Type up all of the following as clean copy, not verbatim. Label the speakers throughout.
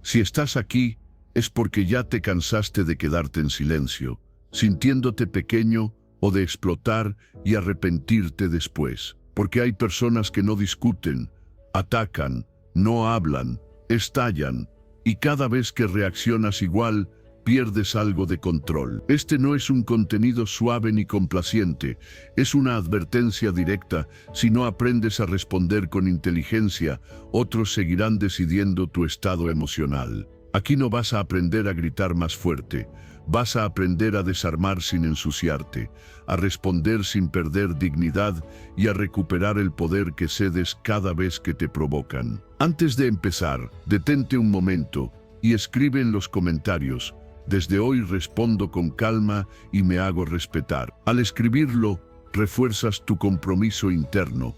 Speaker 1: Si estás aquí, es porque ya te cansaste de quedarte en silencio, sintiéndote pequeño o de explotar y arrepentirte después. Porque hay personas que no discuten, atacan, no hablan, estallan, y cada vez que reaccionas igual, pierdes algo de control. Este no es un contenido suave ni complaciente, es una advertencia directa. Si no aprendes a responder con inteligencia, otros seguirán decidiendo tu estado emocional. Aquí no vas a aprender a gritar más fuerte, vas a aprender a desarmar sin ensuciarte, a responder sin perder dignidad y a recuperar el poder que cedes cada vez que te provocan. Antes de empezar, detente un momento y escribe en los comentarios: desde hoy respondo con calma y me hago respetar. Al escribirlo, refuerzas tu compromiso interno,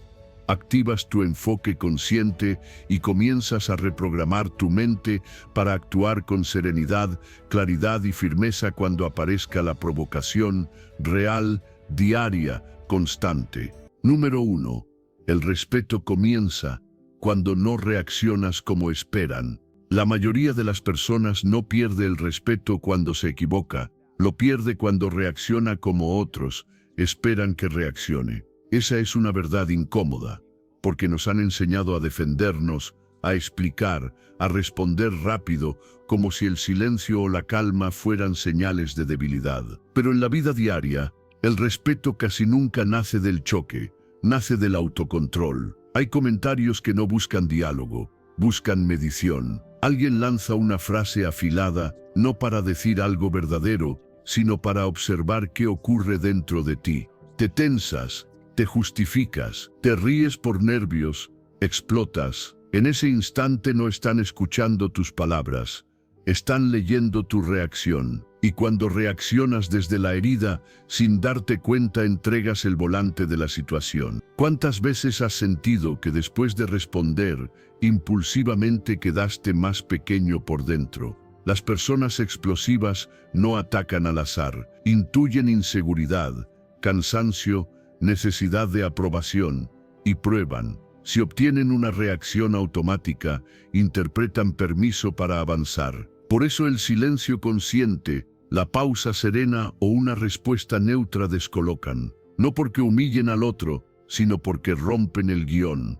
Speaker 1: activas tu enfoque consciente y comienzas a reprogramar tu mente para actuar con serenidad, claridad y firmeza cuando aparezca la provocación real, diaria, constante. Número 1. El respeto comienza cuando no reaccionas como esperan. La mayoría de las personas no pierde el respeto cuando se equivoca, lo pierde cuando reacciona como otros esperan que reaccione. Esa es una verdad incómoda, porque nos han enseñado a defendernos, a explicar, a responder rápido, como si el silencio o la calma fueran señales de debilidad. Pero en la vida diaria, el respeto casi nunca nace del choque, nace del autocontrol. Hay comentarios que no buscan diálogo, buscan medición. Alguien lanza una frase afilada, no para decir algo verdadero, sino para observar qué ocurre dentro de ti. Te tensas, te justificas, te ríes por nervios, explotas. En ese instante no están escuchando tus palabras, están leyendo tu reacción. Y cuando reaccionas desde la herida, sin darte cuenta, entregas el volante de la situación. ¿Cuántas veces has sentido que después de responder, impulsivamente quedaste más pequeño por dentro? Las personas explosivas no atacan al azar, intuyen inseguridad, cansancio, necesidad de aprobación, y prueban. Si obtienen una reacción automática, interpretan permiso para avanzar. Por eso el silencio consciente, la pausa serena o una respuesta neutra descolocan. No porque humillen al otro, sino porque rompen el guión.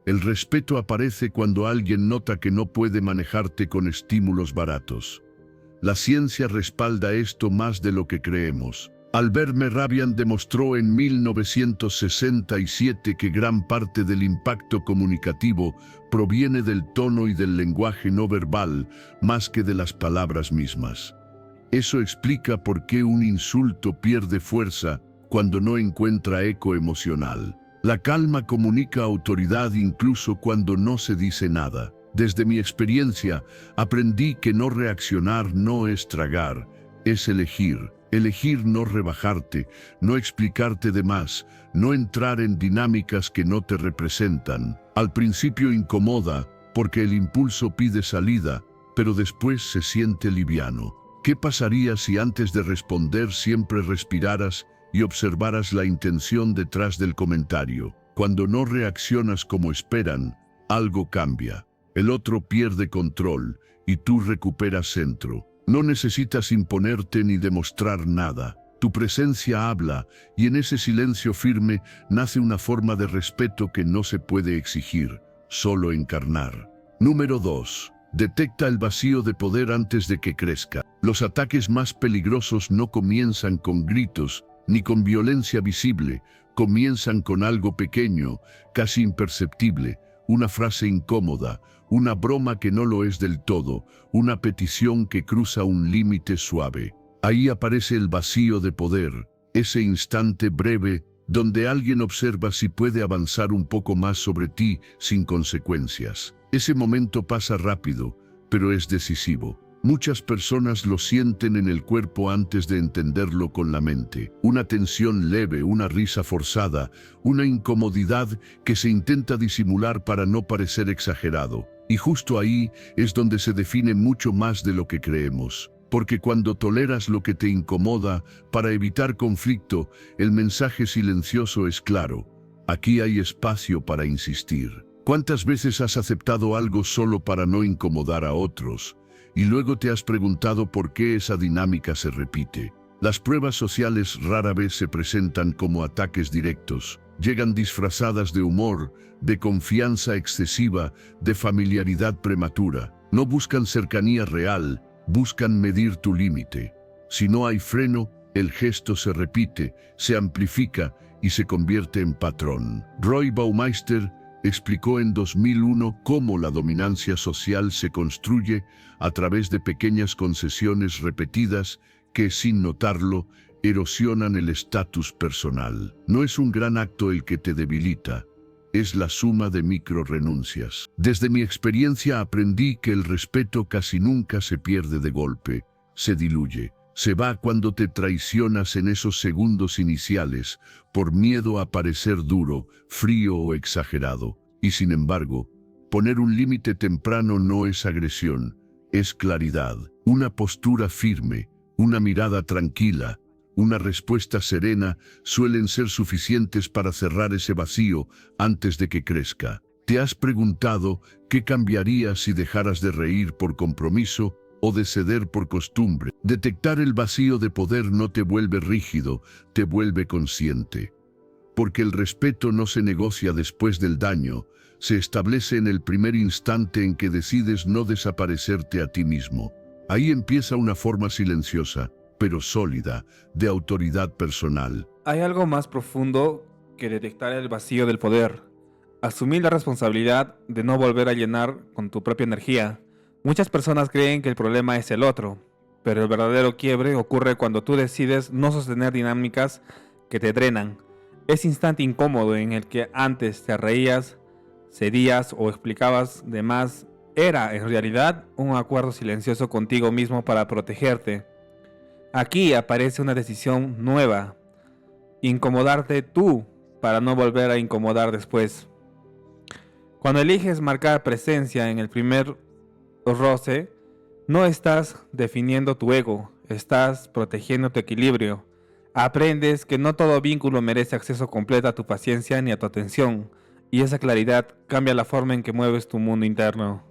Speaker 1: El respeto aparece cuando alguien nota que no puede manejarte con estímulos baratos. La ciencia respalda esto más de lo que creemos. Albert Mehrabian demostró en 1967 que gran parte del impacto comunicativo proviene del tono y del lenguaje no verbal, más que de las palabras mismas. Eso explica por qué un insulto pierde fuerza cuando no encuentra eco emocional. La calma comunica autoridad incluso cuando no se dice nada. Desde mi experiencia, aprendí que no reaccionar no es tragar, es elegir. Elegir no rebajarte, no explicarte de más, no entrar en dinámicas que no te representan. Al principio incomoda, porque el impulso pide salida, pero después se siente liviano. ¿Qué pasaría si antes de responder siempre respiraras y observaras la intención detrás del comentario? Cuando no reaccionas como esperan, algo cambia. El otro pierde control y tú recuperas centro. No necesitas imponerte ni demostrar nada. Tu presencia habla y en ese silencio firme nace una forma de respeto que no se puede exigir, solo encarnar. Número 2. Detecta el vacío de poder antes de que crezca. Los ataques más peligrosos no comienzan con gritos ni con violencia visible, comienzan con algo pequeño, casi imperceptible, una frase incómoda, una broma que no lo es del todo, una petición que cruza un límite suave. Ahí aparece el vacío de poder, ese instante breve donde alguien observa si puede avanzar un poco más sobre ti sin consecuencias. Ese momento pasa rápido, pero es decisivo. Muchas personas lo sienten en el cuerpo antes de entenderlo con la mente. Una tensión leve, una risa forzada, una incomodidad que se intenta disimular para no parecer exagerado. Y justo ahí es donde se define mucho más de lo que creemos. Porque cuando toleras lo que te incomoda para evitar conflicto, el mensaje silencioso es claro. Aquí hay espacio para insistir. ¿Cuántas veces has aceptado algo solo para no incomodar a otros y luego te has preguntado por qué esa dinámica se repite? Las pruebas sociales rara vez se presentan como ataques directos. Llegan disfrazadas de humor, de confianza excesiva, de familiaridad prematura. No buscan cercanía real, buscan medir tu límite. Si no hay freno, el gesto se repite, se amplifica y se convierte en patrón. Roy Baumeister explicó en 2001 cómo la dominancia social se construye a través de pequeñas concesiones repetidas que, sin notarlo, erosionan el estatus personal. No es un gran acto el que te debilita, es la suma de microrenuncias. Desde mi experiencia aprendí que el respeto casi nunca se pierde de golpe, se diluye. Se va cuando te traicionas en esos segundos iniciales por miedo a parecer duro, frío o exagerado. Y sin embargo, poner un límite temprano no es agresión, es claridad. Una postura firme, una mirada tranquila, una respuesta serena suelen ser suficientes para cerrar ese vacío antes de que crezca. ¿Te has preguntado qué cambiaría si dejaras de reír por compromiso o de ceder por costumbre? Detectar el vacío de poder no te vuelve rígido, te vuelve consciente. Porque el respeto no se negocia después del daño, se establece en el primer instante en que decides no desaparecerte a ti mismo. Ahí empieza una forma silenciosa, pero sólida, de autoridad personal.
Speaker 2: Hay algo más profundo que detectar el vacío del poder. Asumir la responsabilidad de no volver a llenar con tu propia energía. Muchas personas creen que el problema es el otro, pero el verdadero quiebre ocurre cuando tú decides no sostener dinámicas que te drenan. Ese instante incómodo en el que antes te reías, cedías o explicabas de más, era en realidad un acuerdo silencioso contigo mismo para protegerte. Aquí aparece una decisión nueva: incomodarte tú para no volver a incomodar después. Cuando eliges marcar presencia en el primer roce, no estás definiendo tu ego, estás protegiendo tu equilibrio. Aprendes que no todo vínculo merece acceso completo a tu paciencia ni a tu atención, y esa claridad cambia la forma en que mueves tu mundo interno.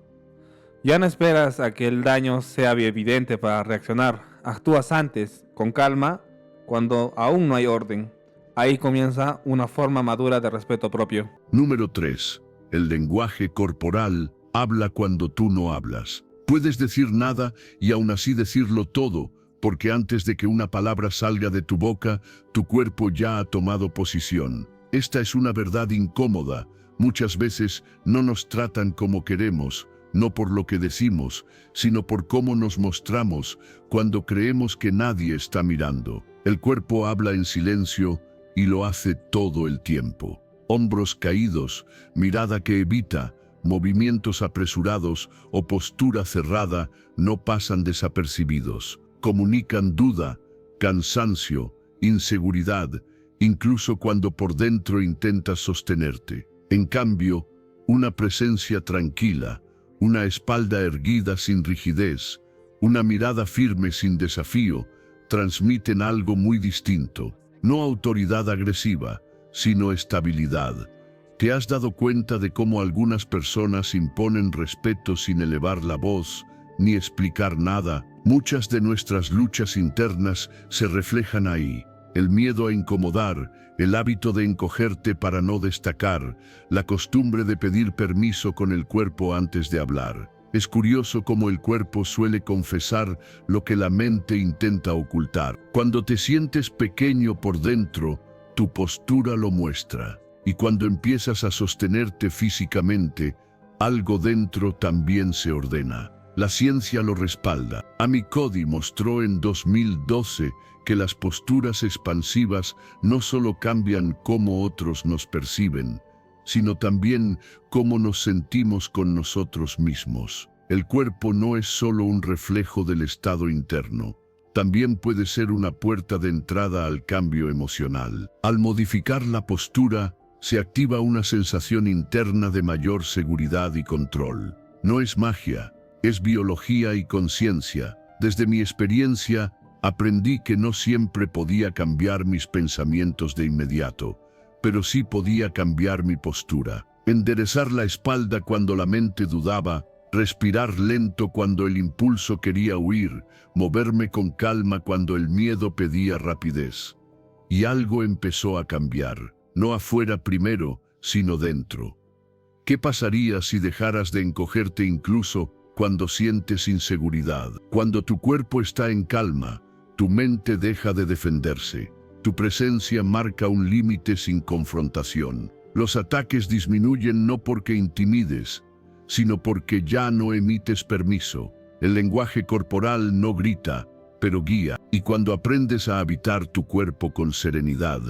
Speaker 2: Ya no esperas a que el daño sea evidente para reaccionar, actúas antes, con calma, cuando aún no hay orden. Ahí comienza una forma madura de respeto propio.
Speaker 1: Número 3. El lenguaje corporal habla cuando tú no hablas. Puedes decir nada y aún así decirlo todo, porque antes de que una palabra salga de tu boca, tu cuerpo ya ha tomado posición. Esta es una verdad incómoda. Muchas veces no nos tratan como queremos, no por lo que decimos, sino por cómo nos mostramos cuando creemos que nadie está mirando. El cuerpo habla en silencio y lo hace todo el tiempo. Hombros caídos, mirada que evita, movimientos apresurados o postura cerrada no pasan desapercibidos. Comunican duda, cansancio, inseguridad, incluso cuando por dentro intentas sostenerte. En cambio, una presencia tranquila, una espalda erguida sin rigidez, una mirada firme sin desafío, transmiten algo muy distinto. No autoridad agresiva, sino estabilidad. ¿Te has dado cuenta de cómo algunas personas imponen respeto sin elevar la voz, ni explicar nada? Muchas de nuestras luchas internas se reflejan ahí. El miedo a incomodar, el hábito de encogerte para no destacar, la costumbre de pedir permiso con el cuerpo antes de hablar. Es curioso cómo el cuerpo suele confesar lo que la mente intenta ocultar. Cuando te sientes pequeño por dentro, tu postura lo muestra. Y cuando empiezas a sostenerte físicamente, algo dentro también se ordena. La ciencia lo respalda. Amy Cuddy mostró en 2012 que las posturas expansivas no solo cambian cómo otros nos perciben, sino también cómo nos sentimos con nosotros mismos. El cuerpo no es solo un reflejo del estado interno, también puede ser una puerta de entrada al cambio emocional. Al modificar la postura, se activa una sensación interna de mayor seguridad y control. No es magia, es biología y conciencia. Desde mi experiencia, aprendí que no siempre podía cambiar mis pensamientos de inmediato, pero sí podía cambiar mi postura. Enderezar la espalda cuando la mente dudaba, respirar lento cuando el impulso quería huir, moverme con calma cuando el miedo pedía rapidez. Y algo empezó a cambiar, no afuera primero, sino dentro. ¿Qué pasaría si dejaras de encogerte incluso cuando sientes inseguridad? Cuando tu cuerpo está en calma, tu mente deja de defenderse. Tu presencia marca un límite sin confrontación. Los ataques disminuyen no porque intimides, sino porque ya no emites permiso. El lenguaje corporal no grita, pero guía. Y cuando aprendes a habitar tu cuerpo con serenidad,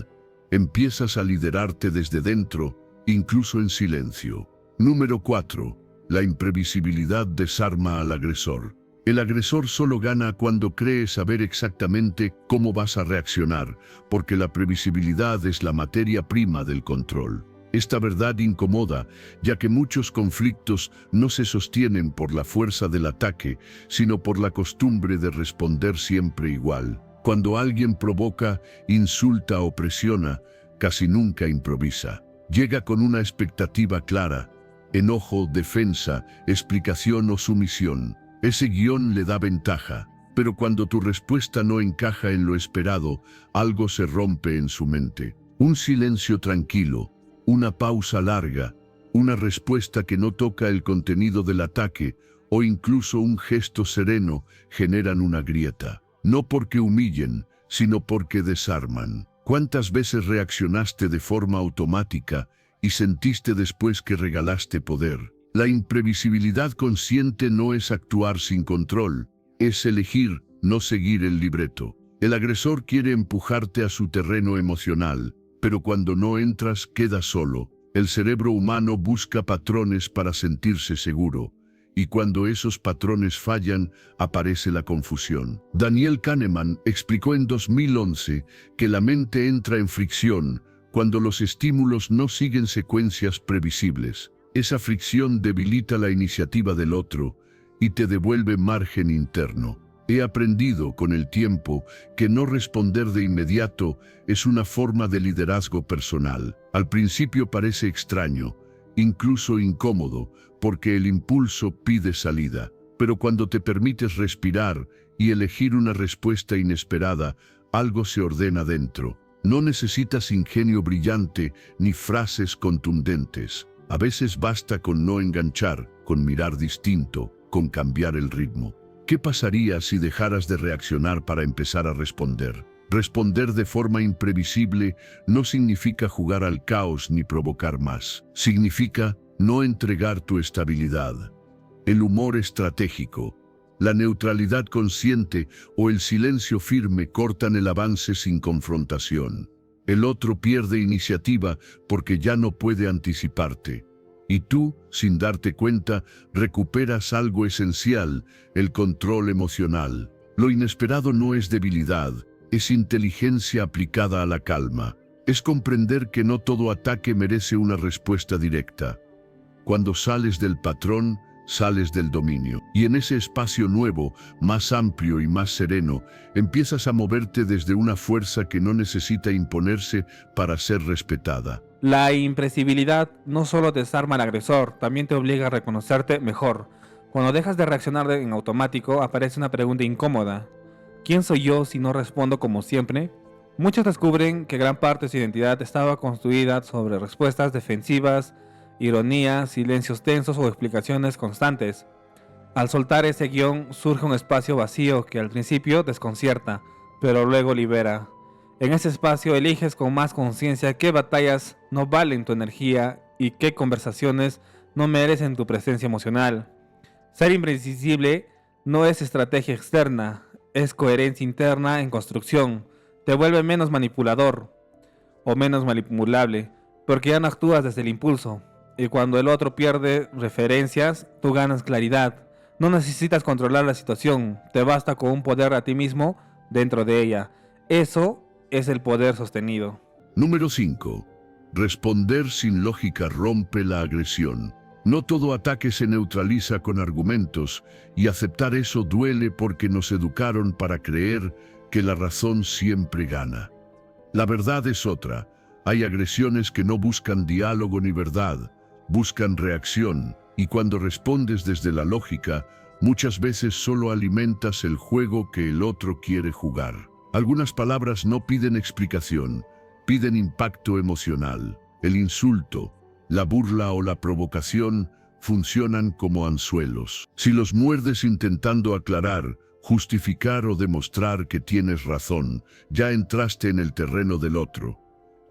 Speaker 1: empiezas a liderarte desde dentro, incluso en silencio. Número 4. La imprevisibilidad desarma al agresor. El agresor solo gana cuando cree saber exactamente cómo vas a reaccionar, porque la previsibilidad es la materia prima del control. Esta verdad incomoda, ya que muchos conflictos no se sostienen por la fuerza del ataque, sino por la costumbre de responder siempre igual. Cuando alguien provoca, insulta o presiona, casi nunca improvisa. Llega con una expectativa clara: enojo, defensa, explicación o sumisión. Ese guión le da ventaja, pero cuando tu respuesta no encaja en lo esperado, algo se rompe en su mente. Un silencio tranquilo, una pausa larga, una respuesta que no toca el contenido del ataque o incluso un gesto sereno generan una grieta. No porque humillen, sino porque desarman. ¿Cuántas veces reaccionaste de forma automática y sentiste después que regalaste poder? La imprevisibilidad consciente no es actuar sin control, es elegir no seguir el libreto. El agresor quiere empujarte a su terreno emocional, pero cuando no entras quedas solo. El cerebro humano busca patrones para sentirse seguro, y cuando esos patrones fallan, aparece la confusión. Daniel Kahneman explicó en 2011 que la mente entra en fricción cuando los estímulos no siguen secuencias previsibles. Esa fricción debilita la iniciativa del otro y te devuelve margen interno. He aprendido con el tiempo que no responder de inmediato es una forma de liderazgo personal. Al principio parece extraño, incluso incómodo, porque el impulso pide salida. Pero cuando te permites respirar y elegir una respuesta inesperada, algo se ordena dentro. No necesitas ingenio brillante ni frases contundentes. A veces basta con no enganchar, con mirar distinto, con cambiar el ritmo. ¿Qué pasaría si dejaras de reaccionar para empezar a responder? Responder de forma imprevisible no significa jugar al caos ni provocar más. Significa no entregar tu estabilidad. El humor estratégico, la neutralidad consciente o el silencio firme cortan el avance sin confrontación. El otro pierde iniciativa porque ya no puede anticiparte. Y tú, sin darte cuenta, recuperas algo esencial, el control emocional. Lo inesperado no es debilidad, es inteligencia aplicada a la calma. Es comprender que no todo ataque merece una respuesta directa. Cuando sales del patrón, sales del dominio. Y en ese espacio nuevo, más amplio y más sereno, empiezas a moverte desde una fuerza que no necesita imponerse para ser respetada.
Speaker 2: La imprevisibilidad no solo desarma al agresor, también te obliga a reconocerte mejor. Cuando dejas de reaccionar en automático, aparece una pregunta incómoda. ¿Quién soy yo si no respondo como siempre? Muchos descubren que gran parte de su identidad estaba construida sobre respuestas defensivas, ironía, silencios tensos o explicaciones constantes. Al soltar ese guión surge un espacio vacío que al principio desconcierta, pero luego libera. En ese espacio eliges con más conciencia qué batallas no valen tu energía y qué conversaciones no merecen tu presencia emocional. Ser imprevisible no es estrategia externa, es coherencia interna en construcción. Te vuelve menos manipulador o menos manipulable, porque ya no actúas desde el impulso. Y cuando el otro pierde referencias, tú ganas claridad. No necesitas controlar la situación, te basta con un poder a ti mismo dentro de ella. Eso es el poder sostenido.
Speaker 1: Número 5. Responder sin lógica rompe la agresión. No todo ataque se neutraliza con argumentos, y aceptar eso duele porque nos educaron para creer que la razón siempre gana. La verdad es otra. Hay agresiones que no buscan diálogo ni verdad, buscan reacción, y cuando respondes desde la lógica, muchas veces solo alimentas el juego que el otro quiere jugar. Algunas palabras no piden explicación, piden impacto emocional. El insulto, la burla o la provocación funcionan como anzuelos. Si los muerdes intentando aclarar, justificar o demostrar que tienes razón, ya entraste en el terreno del otro.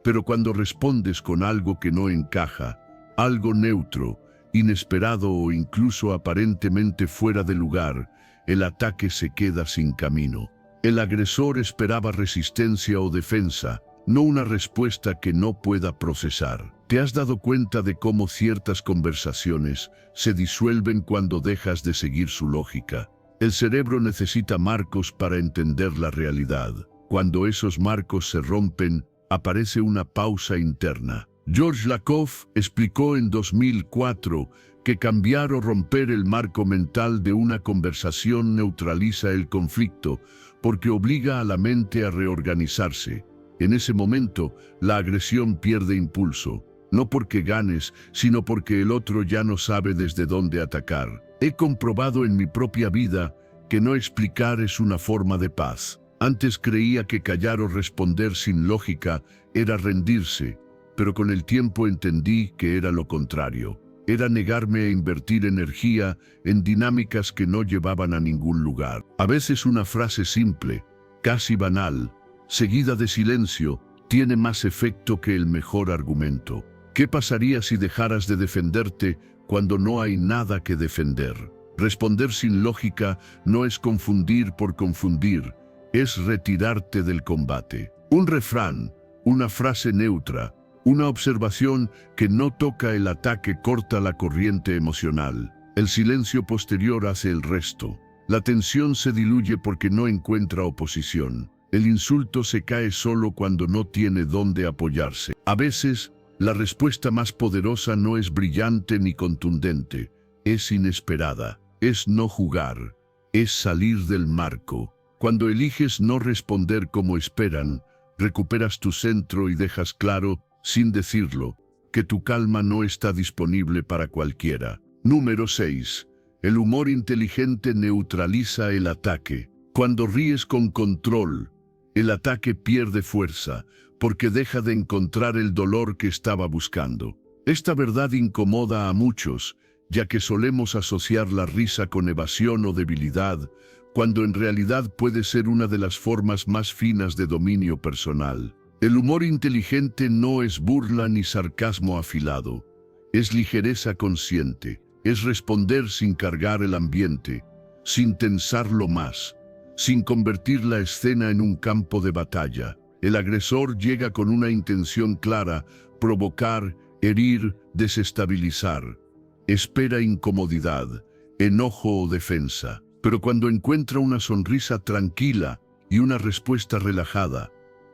Speaker 1: Pero cuando respondes con algo que no encaja, algo neutro, inesperado o incluso aparentemente fuera de lugar, el ataque se queda sin camino. El agresor esperaba resistencia o defensa, no una respuesta que no pueda procesar. ¿Te has dado cuenta de cómo ciertas conversaciones se disuelven cuando dejas de seguir su lógica? El cerebro necesita marcos para entender la realidad. Cuando esos marcos se rompen, aparece una pausa interna. George Lakoff explicó en 2004 que cambiar o romper el marco mental de una conversación neutraliza el conflicto porque obliga a la mente a reorganizarse. En ese momento, la agresión pierde impulso, no porque ganes, sino porque el otro ya no sabe desde dónde atacar. He comprobado en mi propia vida que no explicar es una forma de paz. Antes creía que callar o responder sin lógica era rendirse, pero con el tiempo entendí que era lo contrario. Era negarme a invertir energía en dinámicas que no llevaban a ningún lugar. A veces una frase simple, casi banal, seguida de silencio, tiene más efecto que el mejor argumento. ¿Qué pasaría si dejaras de defenderte cuando no hay nada que defender? Responder sin lógica no es confundir por confundir, es retirarte del combate. Un refrán, una frase neutra, una observación que no toca el ataque corta la corriente emocional. El silencio posterior hace el resto. La tensión se diluye porque no encuentra oposición. El insulto se cae solo cuando no tiene dónde apoyarse. A veces, la respuesta más poderosa no es brillante ni contundente, es inesperada, es no jugar, es salir del marco. Cuando eliges no responder como esperan, recuperas tu centro y dejas claro, sin decirlo, que tu calma no está disponible para cualquiera. Número 6. El humor inteligente neutraliza el ataque. Cuando ríes con control, el ataque pierde fuerza, porque deja de encontrar el dolor que estaba buscando. Esta verdad incomoda a muchos, ya que solemos asociar la risa con evasión o debilidad, cuando en realidad puede ser una de las formas más finas de dominio personal. El humor inteligente no es burla ni sarcasmo afilado, es ligereza consciente, es responder sin cargar el ambiente, sin tensarlo más, sin convertir la escena en un campo de batalla. El agresor llega con una intención clara, provocar, herir, desestabilizar. Espera incomodidad, enojo o defensa, pero cuando encuentra una sonrisa tranquila y una respuesta relajada,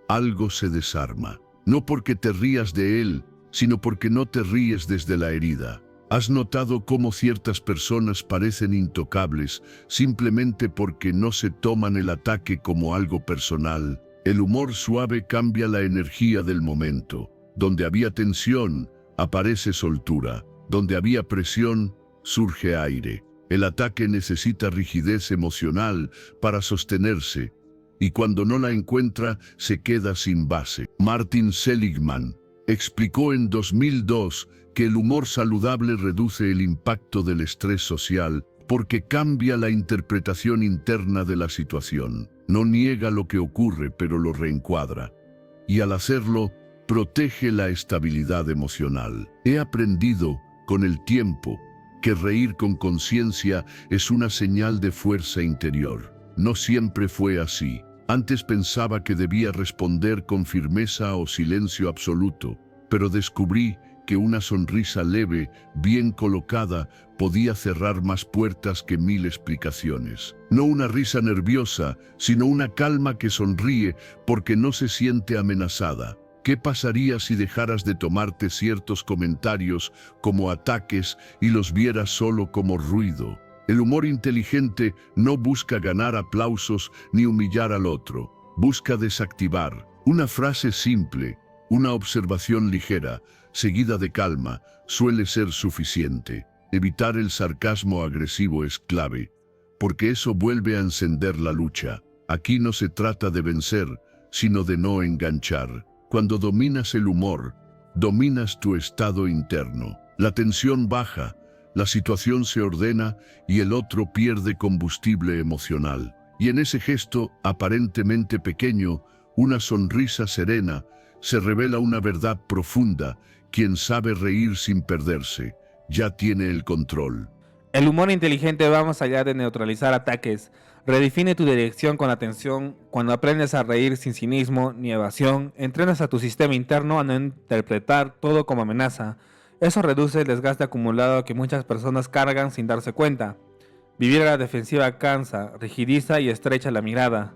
Speaker 1: algo se desarma. No porque te rías de él, sino porque no te ríes desde la herida. ¿Has notado cómo ciertas personas parecen intocables simplemente porque no se toman el ataque como algo personal? El humor suave cambia la energía del momento. Donde había tensión, aparece soltura. Donde había presión, surge aire. El ataque necesita rigidez emocional para sostenerse, y cuando no la encuentra, se queda sin base. Martin Seligman explicó en 2002 que el humor saludable reduce el impacto del estrés social porque cambia la interpretación interna de la situación. No niega lo que ocurre, pero lo reencuadra. Y al hacerlo, protege la estabilidad emocional. He aprendido, con el tiempo, que reír con conciencia es una señal de fuerza interior. No siempre fue así. Antes pensaba que debía responder con firmeza o silencio absoluto, pero descubrí que una sonrisa leve, bien colocada, podía cerrar más puertas que 1000 explicaciones. No una risa nerviosa, sino una calma que sonríe porque no se siente amenazada. ¿Qué pasaría si dejaras de tomarte ciertos comentarios como ataques y los vieras solo como ruido? El humor inteligente no busca ganar aplausos ni humillar al otro. Busca desactivar. Una frase simple, Una observación ligera, seguida de calma, suele ser suficiente. Evitar el sarcasmo agresivo es clave, porque eso vuelve a encender la lucha. Aquí no se trata de vencer, sino de no enganchar. Cuando dominas el humor, dominas tu estado interno. La tensión baja, la situación se ordena y el otro pierde combustible emocional. Y en ese gesto, aparentemente pequeño, una sonrisa serena, se revela una verdad profunda. Quien sabe reír sin perderse, ya tiene el control.
Speaker 2: El humor inteligente va más allá de neutralizar ataques. Redefine tu dirección con atención. Cuando aprendes a reír sin cinismo ni evasión, entrenas a tu sistema interno a no interpretar todo como amenaza. Eso reduce el desgaste acumulado que muchas personas cargan sin darse cuenta. Vivir a la defensiva cansa, rigidiza y estrecha la mirada.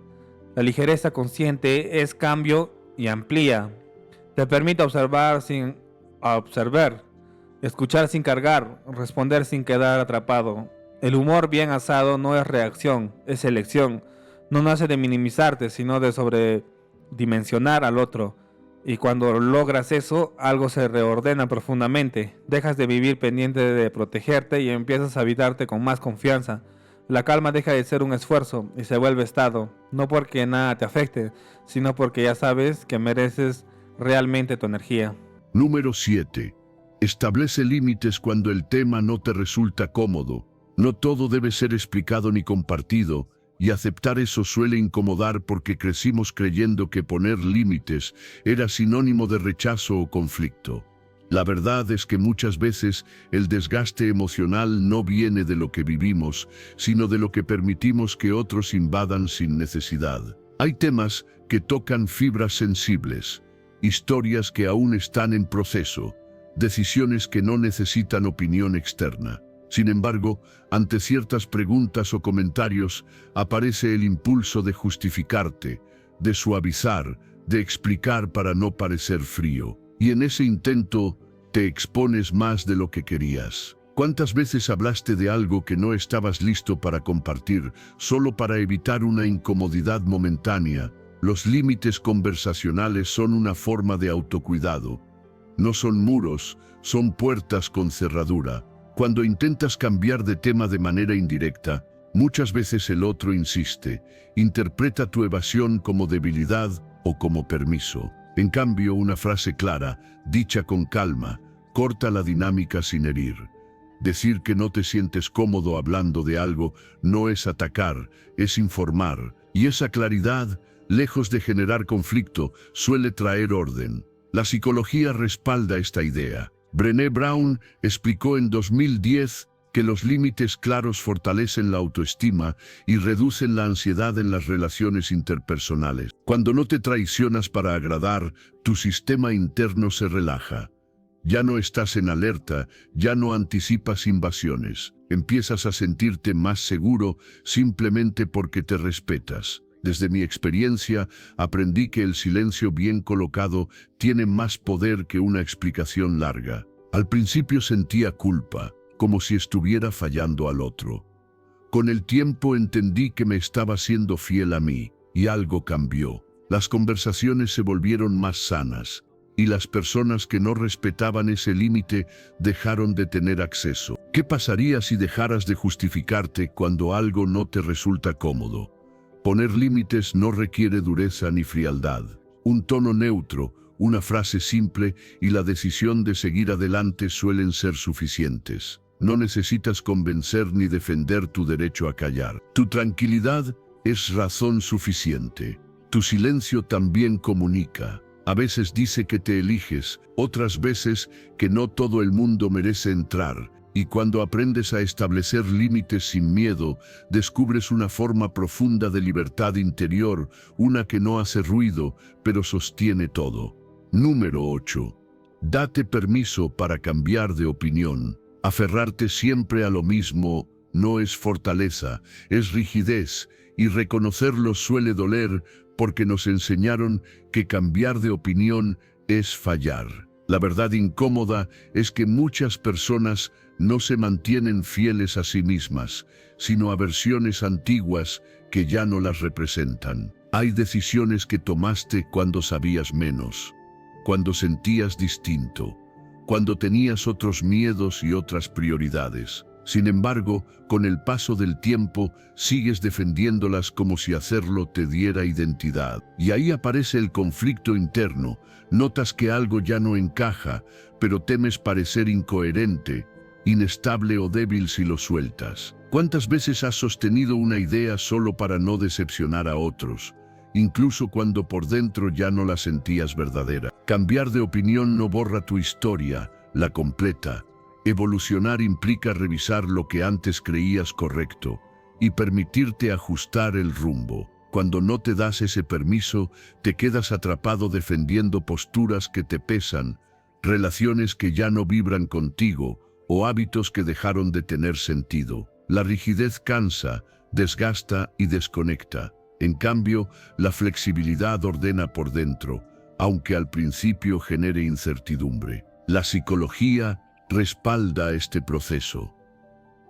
Speaker 2: La ligereza consciente es cambio y amplía. Te permite observar sin observar, escuchar sin cargar, responder sin quedar atrapado. El humor bien asado no es reacción, es elección. No nace de minimizarte, sino de sobredimensionar al otro. Y cuando logras eso, algo se reordena profundamente. Dejas de vivir pendiente de protegerte y empiezas a habitarte con más confianza. La calma deja de ser un esfuerzo y se vuelve estado, no porque nada te afecte, sino porque ya sabes que mereces realmente tu energía.
Speaker 1: Número 7. Establece límites cuando el tema no te resulta cómodo. No todo debe ser explicado ni compartido, y aceptar eso suele incomodar porque crecimos creyendo que poner límites era sinónimo de rechazo o conflicto. La verdad es que muchas veces el desgaste emocional no viene de lo que vivimos, sino de lo que permitimos que otros invadan sin necesidad. Hay temas que tocan fibras sensibles, historias que aún están en proceso, decisiones que no necesitan opinión externa. Sin embargo, ante ciertas preguntas o comentarios, aparece el impulso de justificarte, de suavizar, de explicar para no parecer frío. Y en ese intento, te expones más de lo que querías. ¿Cuántas veces hablaste de algo que no estabas listo para compartir, solo para evitar una incomodidad momentánea? Los límites conversacionales son una forma de autocuidado. No son muros, son puertas con cerradura. Cuando intentas cambiar de tema de manera indirecta, muchas veces el otro insiste, interpreta tu evasión como debilidad o como permiso. En cambio, una frase clara, dicha con calma, corta la dinámica sin herir. Decir que no te sientes cómodo hablando de algo no es atacar, es informar. Y esa claridad, lejos de generar conflicto, suele traer orden. La psicología respalda esta idea. Brené Brown explicó en 2010 que los límites claros fortalecen la autoestima y reducen la ansiedad en las relaciones interpersonales. Cuando no te traicionas para agradar, tu sistema interno se relaja. Ya no estás en alerta, ya no anticipas invasiones. Empiezas a sentirte más seguro simplemente porque te respetas. Desde mi experiencia, aprendí que el silencio bien colocado tiene más poder que una explicación larga. Al principio sentía culpa, como si estuviera fallando al otro. Con el tiempo entendí que me estaba siendo fiel a mí, y algo cambió. Las conversaciones se volvieron más sanas, y las personas que no respetaban ese límite dejaron de tener acceso. ¿Qué pasaría si dejaras de justificarte cuando algo no te resulta cómodo? Poner límites no requiere dureza ni frialdad. Un tono neutro, una frase simple y la decisión de seguir adelante suelen ser suficientes. No necesitas convencer ni defender tu derecho a callar. Tu tranquilidad es razón suficiente. Tu silencio también comunica. A veces dice que te eliges, otras veces que no todo el mundo merece entrar. Y cuando aprendes a establecer límites sin miedo, descubres una forma profunda de libertad interior, una que no hace ruido, pero sostiene todo. Número 8. Date permiso para cambiar de opinión. Aferrarte siempre a lo mismo no es fortaleza, es rigidez, y reconocerlo suele doler porque nos enseñaron que cambiar de opinión es fallar. La verdad incómoda es que muchas personas no se mantienen fieles a sí mismas, sino a versiones antiguas que ya no las representan. Hay decisiones que tomaste cuando sabías menos. cuando sentías distinto, cuando tenías otros miedos y otras prioridades. Sin embargo, con el paso del tiempo, sigues defendiéndolas como si hacerlo te diera identidad. Y ahí aparece el conflicto interno. Notas que algo ya no encaja, pero temes parecer incoherente, inestable o débil si lo sueltas. ¿Cuántas veces has sostenido una idea solo para no decepcionar a otros, incluso cuando por dentro ya no la sentías verdadera? Cambiar de opinión no borra tu historia, la completa. Evolucionar implica revisar lo que antes creías correcto y permitirte ajustar el rumbo. Cuando no te das ese permiso, te quedas atrapado defendiendo posturas que te pesan, relaciones que ya no vibran contigo o hábitos que dejaron de tener sentido. La rigidez cansa, desgasta y desconecta. En cambio, la flexibilidad ordena por dentro, aunque al principio genere incertidumbre. La psicología respalda este proceso.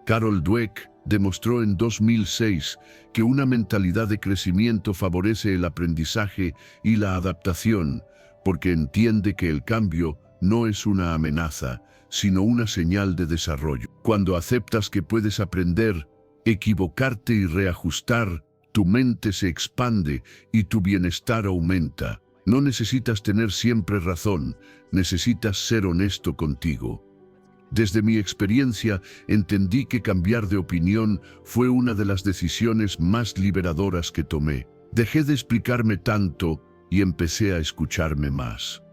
Speaker 1: Carol Dweck demostró en 2006 que una mentalidad de crecimiento favorece el aprendizaje y la adaptación, porque entiende que el cambio no es una amenaza, sino una señal de desarrollo. Cuando aceptas que puedes aprender, equivocarte y reajustar, tu mente se expande y tu bienestar aumenta. No necesitas tener siempre razón, necesitas ser honesto contigo. Desde mi experiencia, entendí que cambiar de opinión fue una de las decisiones más liberadoras que tomé. Dejé de explicarme tanto y empecé a escucharme más.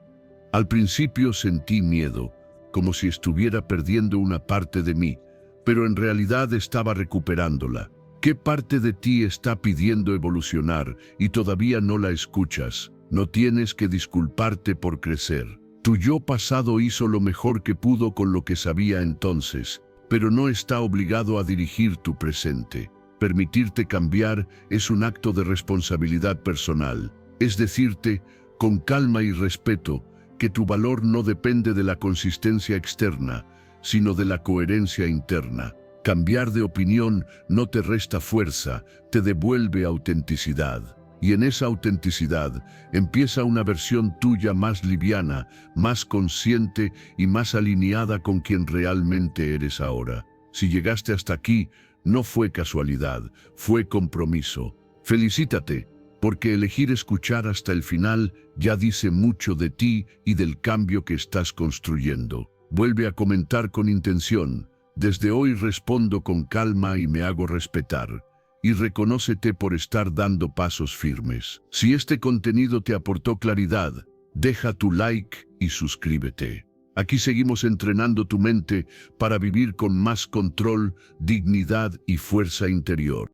Speaker 1: Al principio sentí miedo, como si estuviera perdiendo una parte de mí, pero en realidad estaba recuperándola. ¿Qué parte de ti está pidiendo evolucionar y todavía no la escuchas? No tienes que disculparte por crecer. Tu yo pasado hizo lo mejor que pudo con lo que sabía entonces, pero no está obligado a dirigir tu presente. Permitirte cambiar es un acto de responsabilidad personal. Es decirte, con calma y respeto, que tu valor no depende de la consistencia externa, sino de la coherencia interna. Cambiar de opinión no te resta fuerza, te devuelve autenticidad. Y en esa autenticidad empieza una versión tuya más liviana, más consciente y más alineada con quien realmente eres ahora. Si llegaste hasta aquí, no fue casualidad, fue compromiso. Felicítate, porque elegir escuchar hasta el final ya dice mucho de ti y del cambio que estás construyendo. Vuelve a comentar con intención. Desde hoy respondo con calma y me hago respetar. Y reconócete por estar dando pasos firmes. Si este contenido te aportó claridad, deja tu like y suscríbete. Aquí seguimos entrenando tu mente para vivir con más control, dignidad y fuerza interior.